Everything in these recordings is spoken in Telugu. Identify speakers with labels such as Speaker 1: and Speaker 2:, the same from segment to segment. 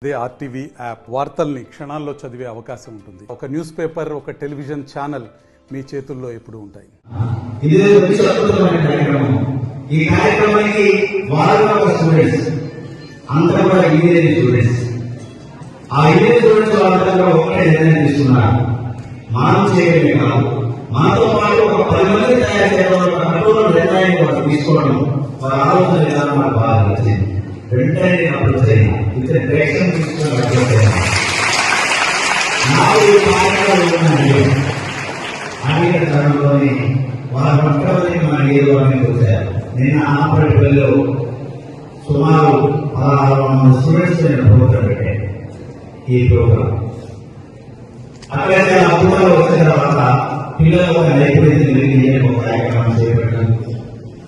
Speaker 1: అదే ఆర్టీవీ యాప్ వార్తల్ని క్షణాల్లో చదివే అవకాశం ఉంటుంది. ఒక న్యూస్ పేపర్, ఒక టెలివిజన్ ఛానల్ మీ చేతుల్లో ఎప్పుడూ ఉంటాయి.
Speaker 2: ఈ కార్యక్రమానికి వారు స్టూడెంట్స్ అందరూ కూడా ఇంజనీరింగ్ స్టూడెంట్స్. ఆ ఇంజనీరింగ్ స్టూడెంట్స్ వాళ్ళందరూ ఒకటే నిర్ణయం తీసుకున్నారు. మనం చేయడమే కాదు, మనతో పాటు ఒక 10 మంది తయారు చేయడం నిర్ణయం వాళ్ళు తీసుకోవడం, వారి ఆలోచన విధానం మనకు బాగా నచ్చింది. వెంటనే అప్రోచ్ అయినా ఇతర డైరెక్షన్ తీసుకుని అడిగిన తరంలోని వారు మొట్టమొదటి మన ఏదో అని వచ్చారు. నిన్న ఆపరేటర్లో సుమారు 1600 స్టూడెంట్స్ ప్రోగ్రాం పెట్టారు. ఈ ప్రోగ్రాం అక్కడ అద్భుతంగా వచ్చిన తర్వాత పిల్లలు ఒక నైపుణ్యం కలిగి ఒక కార్యక్రమం చేపట్టారు.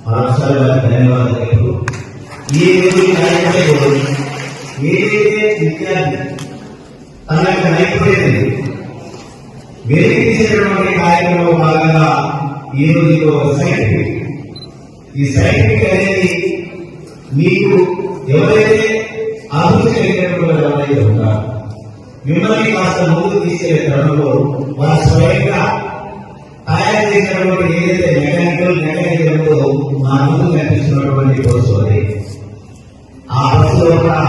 Speaker 2: మరోసారి ధన్యవాదాలు తెలుపు. ఈ కార్యక్రమంలో ఏదైతే విద్యార్థి తన యొక్క నైపుణ్యం వెలికించేటువంటి కార్యక్రమంలో భాగంగా ఈ రోజు ఒక సైంటిఫిక్, ఈ సైంటిఫిక్ అనేది మీకు ఎవరైతే అభివృద్ధి కలిగినటువంటి ఎవరైతే ఉంటారో మిమ్మల్ని కాస్త ముందుకు తీసుకెళ్లే క్రమంలో వారు స్వయంగా తయారు చేసినటువంటి ఏదైతే మెకానికల్ మా ముందు కనిపిస్తున్నటువంటి కోర్సు అది. ఆ బస్సులో కూడా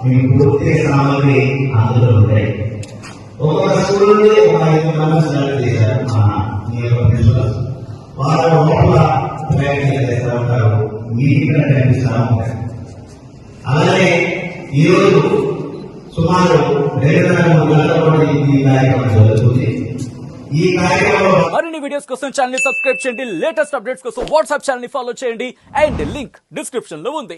Speaker 2: మీకు పూర్తి సామాగ్రి అందులో ఉంటాయి. ఒక్కొక్క స్కూల్ నుండి ఒక 5 మంది సెలెక్ట్ చేశారు మీ యొక్క ప్రిన్సిపల్స్. వారు లోపల ప్రయాణం చేస్తూ ఉంటారు, మీటింగ్ కనిపిస్తూ ఉంటారు. అలాగే ఈరోజు సుమారు 2.5 గంటల పాటు ఈ కార్యక్రమం జరుగుతుంది. ఈ కార్యక్రమంలో
Speaker 3: మరిన్ని వీడియోస్ కోసం ఛానల్ ని సబ్స్క్రైబ్ చేయండి. లేటెస్ట్ అప్డేట్స్ కోసం వాట్సాప్ ఛానల్ ని ఫాలో చేయండి. అండ్ లింక్ డిస్క్రిప్షన్ లో ఉంది.